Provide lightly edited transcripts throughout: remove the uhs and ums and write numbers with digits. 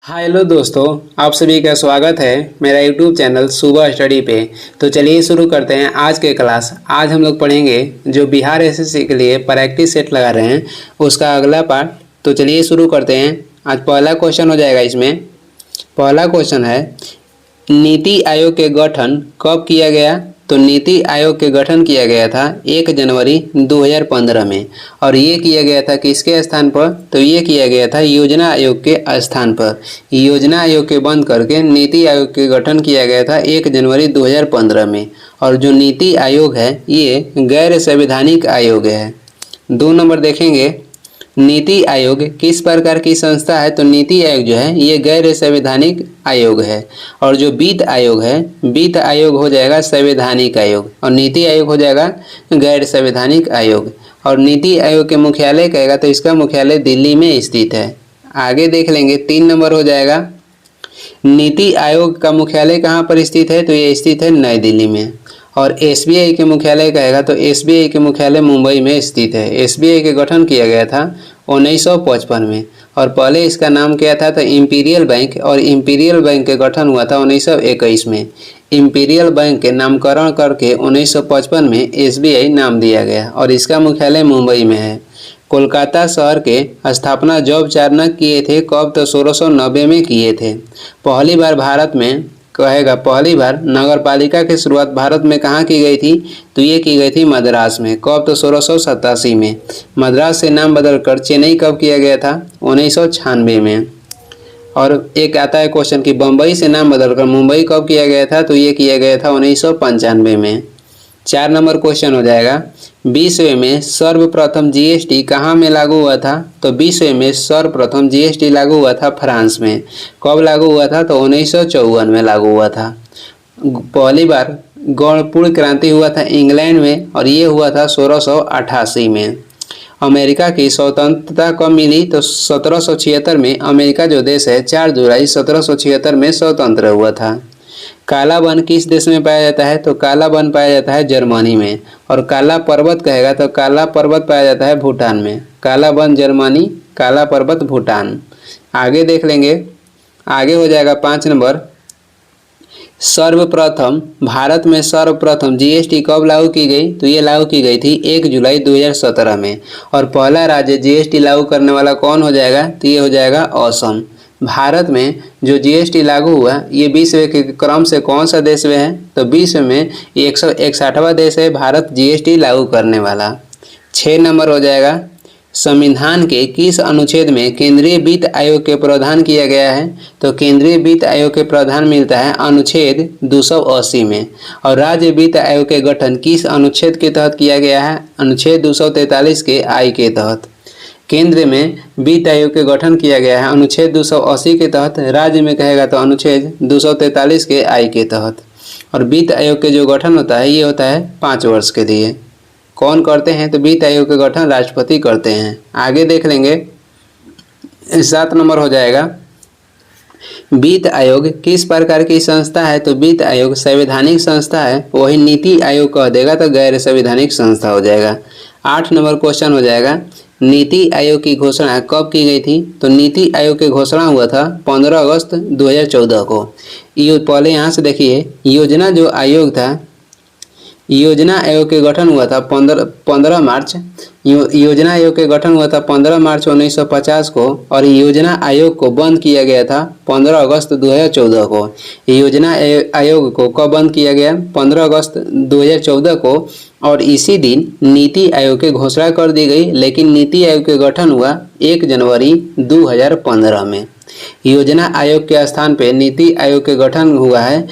Hello दोस्तों, आप सभी का स्वागत है मेरा यूट्यूब चैनल सुबह स्टडी पे। तो चलिए शुरू करते हैं आज के क्लास। आज हम लोग पढ़ेंगे जो बिहार एसएससी के लिए प्रैक्टिस सेट लगा रहे हैं उसका अगला पार्ट। तो चलिए शुरू करते हैं। आज पहला क्वेश्चन हो जाएगा। इसमें पहला क्वेश्चन है, नीति आयोग के गठन कब किया गया? तो नीति आयोग के गठन किया गया था 1 जनवरी 2015 में। और ये किया गया था किसके स्थान पर? तो ये किया गया था योजना आयोग के स्थान पर। योजना आयोग के बंद करके नीति आयोग के गठन किया गया था 1 जनवरी 2015 में। और जो नीति आयोग है ये गैर संवैधानिक आयोग है। 2 नंबर देखेंगे, नीति आयोग किस प्रकार की संस्था है? तो नीति आयोग जो है ये गैर संवैधानिक आयोग है। और जो वित्त आयोग है, वित्त आयोग हो जाएगा संवैधानिक आयोग और नीति आयोग हो जाएगा गैर संवैधानिक आयोग। और नीति आयोग के मुख्यालय कहेगा तो इसका मुख्यालय दिल्ली में स्थित है। आगे देख लेंगे, 3 नंबर हो जाएगा, नीति आयोग का मुख्यालय कहाँ पर स्थित है? तो ये स्थित है नई दिल्ली में। और एसबीआई के मुख्यालय कहेगा तो एसबीआई के मुख्यालय मुंबई में स्थित है। एसबीआई के गठन किया गया था 1955 में और पहले इसका नाम क्या था? तो इंपीरियल बैंक। और इंपीरियल बैंक के गठन हुआ था 1921 में। इंपीरियल बैंक के नामकरण करके 1955 में एसबीआई नाम दिया गया और इसका मुख्यालय मुंबई में है। कोलकाता शहर के स्थापना जॉब चार्नक किए थे कब? तो 1690 में किए थे। पहली बार भारत में कहेगा, पहली बार नगर पालिका की शुरुआत भारत में कहाँ की गई थी? तो ये की गई थी मद्रास में। कब? तो 1687 में। मद्रास से नाम बदलकर चेन्नई कब किया गया था? 1996 में। और एक आता है क्वेश्चन कि बम्बई से नाम बदलकर मुंबई कब किया गया था? तो ये किया गया था 1995 में। 4 नंबर क्वेश्चन हो जाएगा, विश्व में सर्वप्रथम जीएसटी कहाँ में लागू हुआ था? तो विश्व में सर्वप्रथम जीएसटी लागू हुआ था फ्रांस में। कब लागू हुआ था? तो 1954 में लागू हुआ था। पहली बार गौणपूर्ण क्रांति हुआ था इंग्लैंड में और ये हुआ था 1688 में। अमेरिका की स्वतंत्रता कब मिली? तो 1776 में। अमेरिका जो देश है 4 जुलाई 1776 में स्वतंत्र हुआ था। काला वन किस देश में पाया जाता है? तो काला वन पाया जाता है जर्मनी में। और काला पर्वत कहेगा तो काला पर्वत पाया जाता है भूटान में। काला वन जर्मनी, काला पर्वत भूटान। आगे देख लेंगे, आगे हो जाएगा 5 नंबर, सर्वप्रथम भारत में सर्वप्रथम जीएसटी कब लागू की गई? तो ये लागू की गई थी 1 जुलाई 2017 में। और पहला राज्य जीएसटी लागू करने वाला कौन हो जाएगा? तो ये हो जाएगा असम। भारत में जो जीएसटी लागू हुआ ये विश्व के क्रम से कौन सा देश में है? तो विश्व में 161वां देश है भारत जीएसटी लागू करने वाला। 6 नंबर हो जाएगा, संविधान के किस अनुच्छेद में केंद्रीय वित्त आयोग के प्रावधान किया गया है? तो केंद्रीय वित्त आयोग के प्रावधान मिलता है अनुच्छेद 280 में। और राज्य वित्त आयोग के गठन किस अनुच्छेद के तहत किया गया है? अनुच्छेद 243 के आई के तहत। केंद्र में वित्त आयोग के गठन किया गया है अनुच्छेद 280 के तहत। राज्य में कहेगा तो अनुच्छेद 243 के आई के तहत। और वित्त आयोग के जो गठन होता है ये होता है 5 वर्ष के लिए। कौन करते हैं? तो वित्त आयोग के गठन राष्ट्रपति करते हैं। आगे देख लेंगे, 7 नंबर हो जाएगा, वित्त आयोग किस प्रकार की संस्था है? तो वित्त आयोग संवैधानिक संस्था है। वही नीति आयोग कह देगा तो गैर संवैधानिक संस्था हो जाएगा। 8 नंबर क्वेश्चन हो जाएगा, नीति आयोग की घोषणा कब की गई थी? तो नीति आयोग की घोषणा हुआ था 15 अगस्त 2014 को। ये पहले यहाँ से देखिए, योजना जो आयोग था, योजना आयोग के गठन हुआ था 15 मार्च। योजना आयोग के गठन हुआ था 15 मार्च 1950 को। और योजना आयोग को बंद किया गया था 15 अगस्त 2014 को। योजना आयोग को कब बंद किया गया? 15 अगस्त 2014 को। और इसी दिन नीति आयोग की घोषणा कर दी गई। लेकिन नीति आयोग के गठन हुआ 1 जनवरी 2015 में। योजना आयोग के स्थान पे नीति आयोग के गठन हुआ है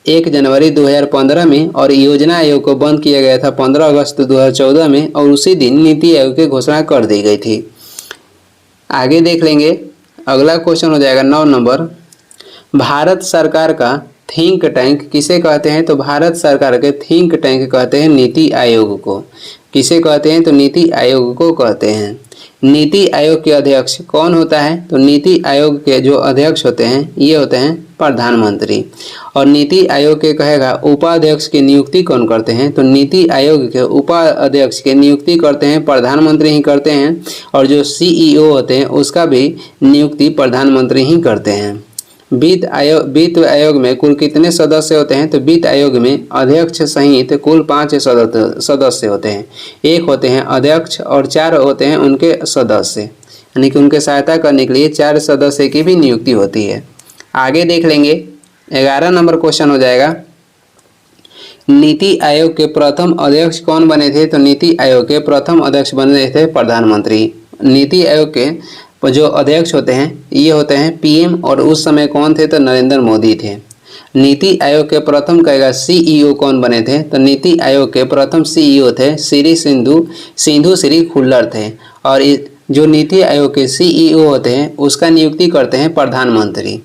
1 जनवरी 2015 में। और योजना आयोग को बंद किया गया था 15 अगस्त 2014 में। और उसी दिन नीति आयोग की घोषणा कर दी गई थी। आगे देख लेंगे, अगला क्वेश्चन हो जाएगा 9 नंबर, भारत सरकार का थिंक टैंक किसे कहते हैं? तो भारत सरकार के थिंक टैंक कहते हैं नीति आयोग को। किसे कहते हैं? तो नीति आयोग को कहते हैं। नीति आयोग के अध्यक्ष कौन होता है? तो नीति आयोग के जो अध्यक्ष होते हैं ये होते हैं प्रधानमंत्री। और नीति आयोग के कहेगा उपाध्यक्ष की नियुक्ति कौन करते हैं? तो नीति आयोग के उपाध्यक्ष की नियुक्ति करते हैं प्रधानमंत्री ही करते हैं। और जो CEO होते हैं उसका भी नियुक्ति प्रधानमंत्री ही करते हैं। वित्त आयोग में कुल कितने सदस्य होते हैं? तो वित्त आयोग में अध्यक्ष सहित कुल 5 सदस्य होते हैं। एक होते हैं अध्यक्ष और 4 होते हैं उनके सदस्य, यानी कि उनके सहायता करने के लिए 4 सदस्य की भी नियुक्ति होती है। आगे देख लेंगे 11 नंबर क्वेश्चन हो जाएगा। नीति आयोग के प्रथम अध्यक्ष कौन बने थे? तो नीति आयोग के प्रथम अध्यक्ष बने थे प्रधानमंत्री। नीति आयोग के जो अध्यक्ष होते हैं ये होते हैं PM, और उस समय कौन थे? तो नरेंद्र मोदी थे। नीति आयोग के प्रथम कहेगा CEO कौन बने थे? तो नीति आयोग के प्रथम CEO थे सिंधु श्री खुल्लर थे। और जो नीति आयोग के CEO होते हैं उसका नियुक्ति करते हैं प्रधानमंत्री।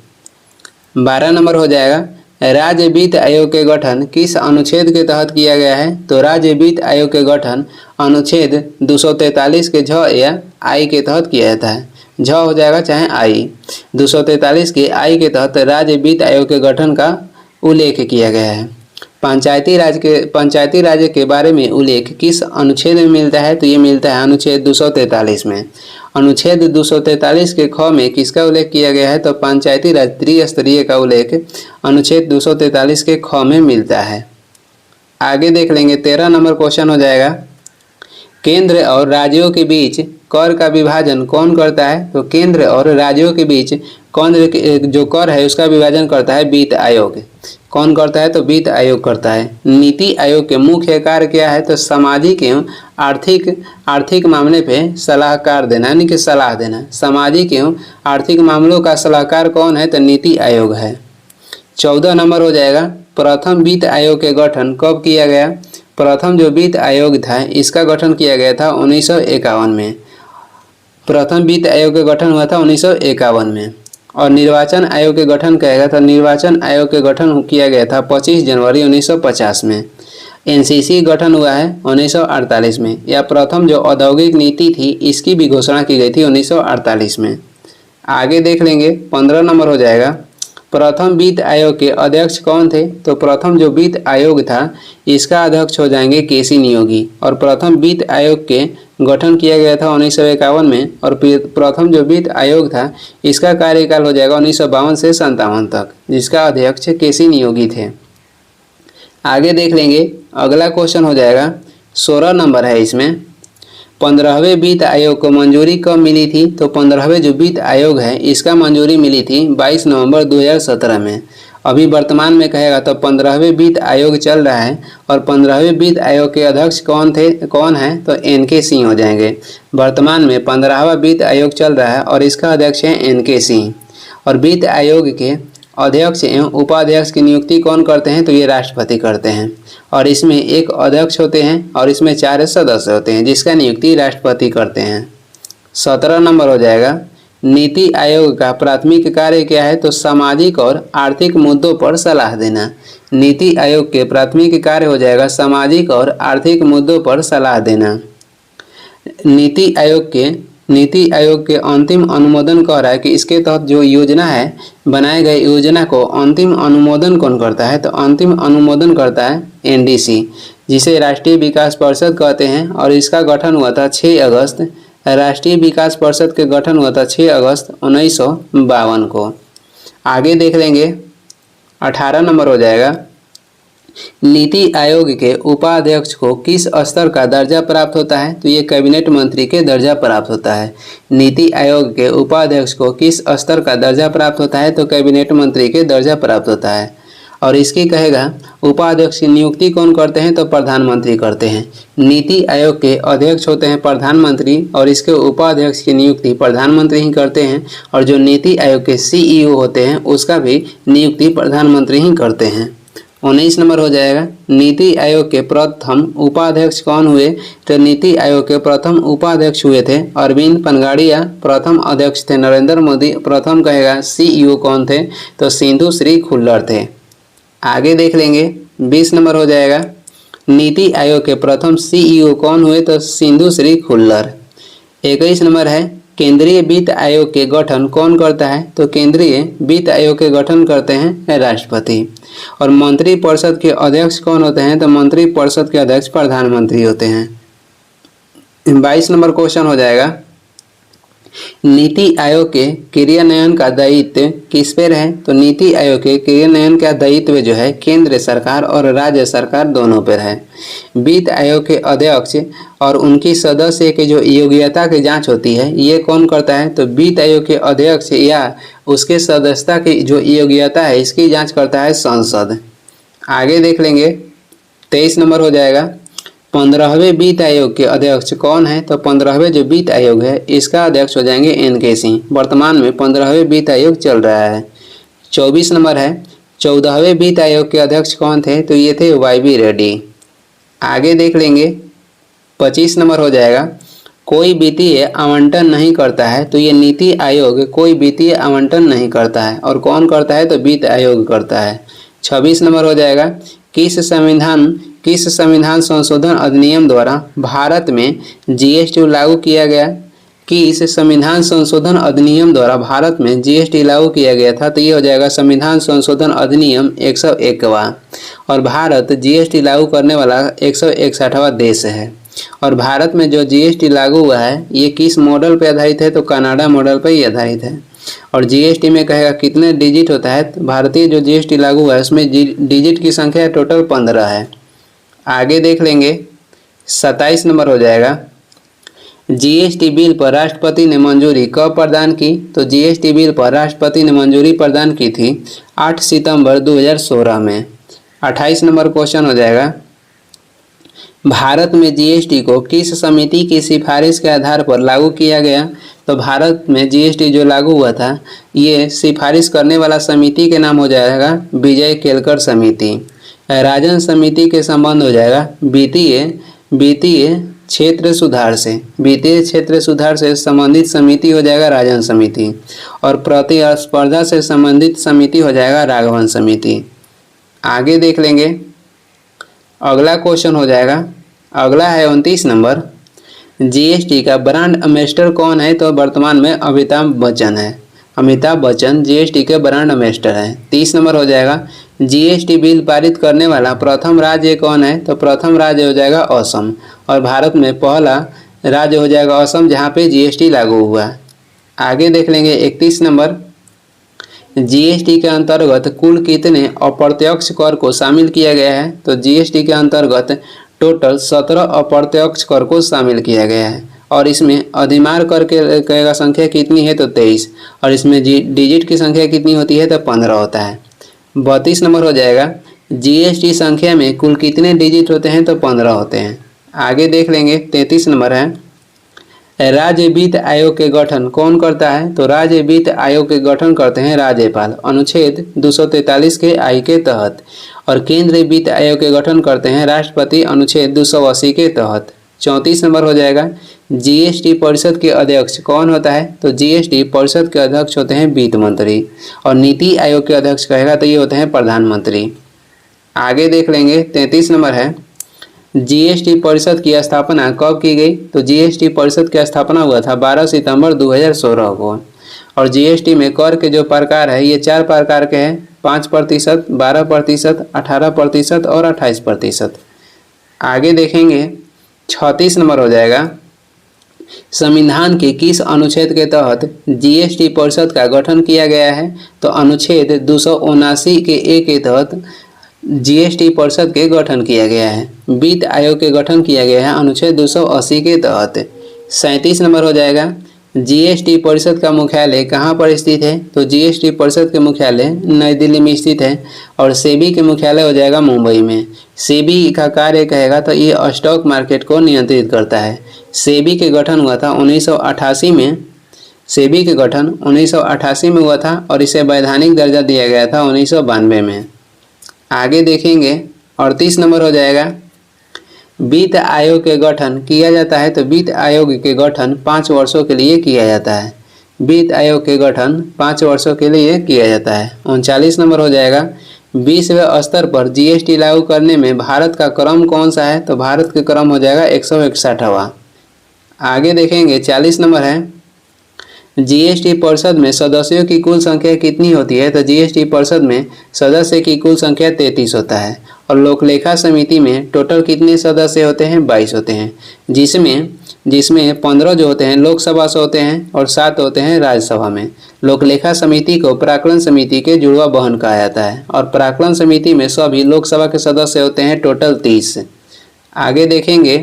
12 नंबर हो जाएगा। राज्य वित्त आयोग के गठन किस अनुच्छेद के तहत किया गया है? तो राज्य वित्त आयोग के गठन अनुच्छेद 243 के झ या आई के तहत किया जाता है। झ हो जाएगा चाहे आई। 243 के आई के तहत राज्य वित्त आयोग के गठन का उल्लेख किया गया है। पंचायती राज के बारे में उल्लेख किस अनुच्छेद में मिलता है? तो ये मिलता है अनुच्छेद 243 में। अनुच्छेद 243 के ख में किसका उल्लेख किया गया है? तो पंचायती राज त्रिस्तरीय का उल्लेख अनुच्छेद 243 के ख में मिलता है। आगे देख लेंगे 13 नंबर क्वेश्चन हो जाएगा। केंद्र और राज्यों के बीच कर का विभाजन कौन करता है? तो केंद्र और राज्यों के बीच जो कर है उसका विभाजन करता है वित्त आयोग। कौन करता है? तो वित्त आयोग करता है। नीति आयोग के मुख्य कार्य क्या है? तो सामाजिक एवं आर्थिक मामले पे सलाहकार देना, यानी कि सलाह देना। सामाजिक एवं आर्थिक मामलों का सलाहकार कौन है? तो नीति आयोग है। 14 नंबर हो जाएगा। प्रथम वित्त आयोग के गठन कब किया गया? प्रथम जो वित्त आयोग था इसका गठन किया गया था 1951 में। प्रथम वित्त आयोग का गठन हुआ था 1951 में। और निर्वाचन आयोग के गठन कहेगा तो निर्वाचन आयोग के गठन किया गया था 25 जनवरी 1950 में। NCC गठन हुआ है 1948 में। या प्रथम जो औद्योगिक नीति थी इसकी भी घोषणा की गई थी 1948 में। आगे देख लेंगे 15 नंबर हो जाएगा। प्रथम वित्त आयोग के अध्यक्ष कौन थे? तो प्रथम जो वित्त आयोग था इसका अध्यक्ष हो जाएंगे KC नियोगी। और प्रथम वित्त आयोग के गठन किया गया था 1951 में। और प्रथम जो वित्त आयोग था इसका कार्यकाल हो जाएगा 1952 से 57 तक, जिसका अध्यक्ष KC नियोगी थे। आगे देख लेंगे अगला क्वेश्चन हो जाएगा 16 नंबर है। इसमें 15वें वित्त आयोग को मंजूरी कब मिली थी? तो 15वें जो वित्त आयोग है इसका मंजूरी मिली थी 22 नवंबर 2017 में। अभी वर्तमान में कहेगा तो 15वें वित्त आयोग चल रहा है। और 15वें वित्त आयोग के अध्यक्ष कौन है? तो NK सिंह हो जाएंगे। वर्तमान में 15वां वित्त आयोग चल रहा है और इसका अध्यक्ष है NK सिंह। और वित्त आयोग के अध्यक्ष एवं उपाध्यक्ष की नियुक्ति कौन करते हैं? तो ये राष्ट्रपति करते हैं। और इसमें एक अध्यक्ष होते हैं और इसमें 4 सदस्य होते हैं जिसका नियुक्ति राष्ट्रपति करते हैं। 17 नंबर हो जाएगा। नीति आयोग का प्राथमिक कार्य क्या है? तो सामाजिक और आर्थिक मुद्दों पर सलाह देना। नीति आयोग के प्राथमिक कार्य हो जाएगा सामाजिक और आर्थिक मुद्दों पर सलाह देना। नीति आयोग के अंतिम अनुमोदन कह रहा है कि इसके तहत जो योजना है बनाए गए योजना को अंतिम अनुमोदन कौन करता है? तो अंतिम अनुमोदन करता है NDC, जिसे राष्ट्रीय विकास परिषद कहते हैं। और इसका गठन हुआ था 6 अगस्त। राष्ट्रीय विकास परिषद के गठन हुआ था 6 अगस्त 1952 को। आगे देख लेंगे 18 नंबर हो जाएगा। नीति आयोग के उपाध्यक्ष को किस स्तर का दर्जा प्राप्त होता है? तो ये कैबिनेट मंत्री के दर्जा प्राप्त होता है। नीति आयोग के उपाध्यक्ष को किस स्तर का दर्जा प्राप्त होता है? तो कैबिनेट मंत्री के दर्जा प्राप्त होता है। और इसकी कहेगा उपाध्यक्ष की नियुक्ति कौन करते हैं? तो प्रधानमंत्री करते हैं। नीति आयोग के अध्यक्ष होते हैं प्रधानमंत्री और इसके उपाध्यक्ष की नियुक्ति प्रधानमंत्री ही करते हैं। और जो नीति आयोग के CEO होते हैं उसका भी नियुक्ति प्रधानमंत्री ही करते हैं। 19 नंबर हो जाएगा। नीति आयोग के प्रथम उपाध्यक्ष कौन हुए? तो नीति आयोग के प्रथम उपाध्यक्ष हुए थे अरविंद पनगाड़िया। प्रथम अध्यक्ष थे नरेंद्र मोदी। प्रथम कहेगा CEO कौन थे? तो सिंधु श्री खुल्लर थे। आगे देख लेंगे 20 नंबर हो जाएगा। नीति आयोग के प्रथम CEO कौन हुए? तो सिंधु श्री खुल्लर। 21 नंबर है केंद्रीय वित्त आयोग के गठन कौन करता है? तो केंद्रीय वित्त आयोग के गठन करते हैं राष्ट्रपति। और मंत्री परिषद के अध्यक्ष कौन होते हैं? तो मंत्री परिषद के अध्यक्ष प्रधानमंत्री होते हैं। 22 नंबर क्वेश्चन हो जाएगा नीति आयोग के क्रियान्वयन का दायित्व किस पर है? तो नीति आयोग के क्रियान्वयन का दायित्व जो है केंद्र सरकार और राज्य सरकार दोनों पर है। वित्त आयोग के अध्यक्ष और उनकी सदस्य की जो योग्यता की जांच होती है ये कौन करता है? तो वित्त आयोग के अध्यक्ष या उसके सदस्यता की जो योग्यता है इसकी जाँच करता है संसद। आगे देख लेंगे 23 नंबर हो जाएगा 15वें वित्त आयोग के अध्यक्ष कौन है? तो 15वें जो वित्त आयोग है इसका अध्यक्ष हो जाएंगे एन.के. सिंह। वर्तमान में 15वें वित्त आयोग चल रहा है। 24 नंबर है 14वें वित्त आयोग के अध्यक्ष कौन थे? तो ये थे वाई.बी. रेड्डी। आगे देख लेंगे 25 नंबर हो जाएगा कोई वित्तीय आवंटन नहीं करता है। तो ये नीति आयोग कोई वित्तीय आवंटन नहीं करता है। और कौन करता है? तो वित्त आयोग करता है। 26 नंबर हो जाएगा किस संविधान संशोधन अधिनियम द्वारा भारत में जीएसटी लागू किया गया? किस संविधान संशोधन अधिनियम द्वारा भारत में जीएसटी लागू किया गया था? तो ये हो जाएगा संविधान संशोधन अधिनियम 101वां। और भारत जीएसटी लागू करने वाला 161वां देश है। और भारत में जो जीएसटी लागू हुआ है ये किस मॉडल पर आधारित है? तो कनाडा मॉडल पर ही आधारित है। और जीएसटी में कहेगा कितने डिजिट होता है? तो भारतीय जो जीएसटी लागू हुआ है उसमें डिजिट की संख्या टोटल 15 है। आगे देख लेंगे 27 नंबर हो जाएगा जीएसटी बिल पर राष्ट्रपति ने मंजूरी कब प्रदान की? तो जीएसटी बिल पर राष्ट्रपति ने मंजूरी प्रदान की थी 8 सितंबर 2016 में। 28 नंबर क्वेश्चन हो जाएगा भारत में जीएसटी को किस समिति की सिफारिश के आधार पर लागू किया गया? तो भारत में जीएसटी जो लागू हुआ था ये सिफारिश करने वाला समिति के नाम हो जाएगा विजय केलकर समिति। राजन समिति के संबंध हो जाएगा वित्तीय क्षेत्र सुधार से। वित्तीय क्षेत्र सुधार से संबंधित समिति हो जाएगा राजन समिति। और प्रतिस्पर्धा से संबंधित समिति हो जाएगा राघवन समिति। आगे देख लेंगे अगला क्वेश्चन हो जाएगा अगला है 29 नंबर जीएसटी का ब्रांड एम्बेसडर कौन है? तो वर्तमान में अमिताभ बच्चन है। अमिताभ बच्चन जीएसटी के ब्रांड एम्बेसडर है। 30 नंबर हो जाएगा जीएसटी बिल पारित करने वाला प्रथम राज्य कौन है? तो प्रथम राज्य हो जाएगा असम। और भारत में पहला राज्य हो जाएगा असम जहाँ पे जीएसटी लागू हुआ। आगे देख लेंगे 31 नंबर जीएसटी के अंतर्गत कुल कितने अप्रत्यक्ष कर को शामिल किया गया है? तो जीएसटी के अंतर्गत टोटल 17 अप्रत्यक्ष कर को शामिल किया गया है। और इसमें अधिमार कर के संख्या कितनी है? तो 23। और इसमें डिजिट की संख्या कितनी होती है? तो 15 होता है। 32 नंबर हो जाएगा जीएसटी संख्या में कुल कितने डिजिट होते हैं? तो 15 होते हैं। आगे देख लेंगे 33 नंबर है राज्य वित्त आयोग के गठन कौन करता है? तो राज्य वित्त आयोग के गठन करते हैं राज्यपाल अनुच्छेद 243 के आई के तहत। और केंद्रीय वित्त आयोग के गठन करते हैं राष्ट्रपति अनुच्छेद 280 के तहत। 34 नंबर हो जाएगा जीएसटी परिषद के अध्यक्ष कौन होता है? तो जीएसटी परिषद के अध्यक्ष होते हैं वित्त मंत्री। और नीति आयोग के अध्यक्ष कहेगा तो ये होते हैं प्रधानमंत्री। आगे देख लेंगे 33 नंबर है जीएसटी परिषद की स्थापना कब की गई? तो जीएसटी परिषद की स्थापना हुआ था 12 सितंबर 2016 को। और जीएसटी में कर के जो प्रकार है ये 4 प्रकार के हैं 5%, 12%, 18% और 28%। आगे देखेंगे 36 नंबर हो जाएगा संविधान के किस अनुच्छेद के तहत जीएसटी परिषद का गठन किया गया है? तो अनुच्छेद 279 के ए के तहत जीएसटी परिषद के गठन किया गया है। वित्त आयोग के गठन किया गया है अनुच्छेद 280 के तहत। 37 नंबर हो जाएगा जीएसटी परिषद का मुख्यालय कहाँ पर स्थित है? तो जीएसटी परिषद के मुख्यालय नई दिल्ली में स्थित है। और सेबी के मुख्यालय हो जाएगा मुंबई में। सेबी का कार्य कहेगा तो ये स्टॉक मार्केट को नियंत्रित करता है। सेबी के गठन हुआ था 1988 में। सेबी के गठन 1988 में हुआ था और इसे वैधानिक दर्जा दिया गया था 1992 में। आगे देखेंगे 38 नंबर हो जाएगा वित्त आयोग के गठन किया जाता है। तो वित्त आयोग के गठन 5 वर्षों के लिए किया जाता है। वित्त आयोग के गठन 5 वर्षों के लिए किया जाता है। 39 नंबर हो जाएगा विश्व स्तर पर जीएसटी लागू करने में भारत का क्रम कौन सा है? तो भारत का क्रम हो जाएगा 161वां। आगे देखेंगे 40 नंबर है, जीएसटी परिषद में सदस्यों की कुल संख्या कितनी होती है? तो जीएसटी परिषद में सदस्य की कुल संख्या 33 होता है। और लोक लेखा समिति में टोटल कितने सदस्य होते हैं? 22 होते हैं, जिसमें 15 जो होते हैं लोकसभा से होते हैं और 7 होते हैं राज्यसभा में। लोक लेखा समिति को प्राक्कलन समिति के जुड़वा बहन कहा जाता है और प्राक्कलन समिति में सभी लोकसभा के सदस्य होते हैं टोटल 30। आगे देखेंगे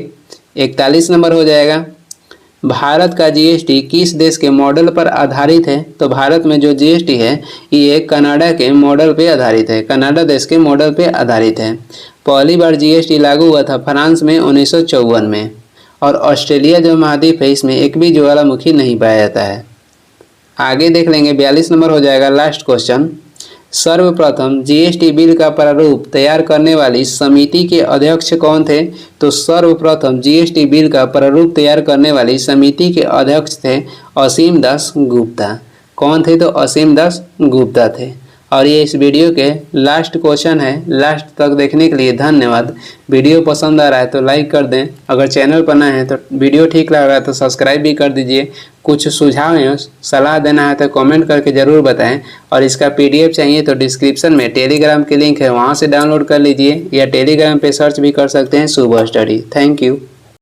41 नंबर हो जाएगा, भारत का जीएसटी किस देश के मॉडल पर आधारित है? तो भारत में जो जीएसटी है ये कनाडा के मॉडल पे आधारित है, कनाडा देश के मॉडल पे आधारित है। पहली बार जीएसटी लागू हुआ था फ्रांस में 1954 में। और ऑस्ट्रेलिया जो महाद्वीप है इसमें एक भी ज्वालामुखी नहीं पाया जाता है। आगे देख लेंगे 42 नंबर हो जाएगा, लास्ट क्वेश्चन। सर्वप्रथम जीएसटी बिल का प्रारूप तैयार करने वाली समिति के अध्यक्ष कौन थे? तो सर्वप्रथम जीएसटी बिल का प्रारूप तैयार करने वाली समिति के अध्यक्ष थे असीम दास गुप्ता। कौन थे? तो असीम दास गुप्ता थे। और ये इस वीडियो के लास्ट क्वेश्चन है। लास्ट तक देखने के लिए धन्यवाद। वीडियो पसंद आ रहा है तो लाइक कर दें, अगर चैनल पर नए हैं तो वीडियो ठीक लग रहा है तो सब्सक्राइब भी कर दीजिए। कुछ सुझाव या सलाह देना है तो कमेंट करके ज़रूर बताएं। और इसका पीडीएफ चाहिए तो डिस्क्रिप्शन में टेलीग्राम की लिंक है, वहाँ से डाउनलोड कर लीजिए या टेलीग्राम पे सर्च भी कर सकते हैं सुबह स्टडी। Thank you.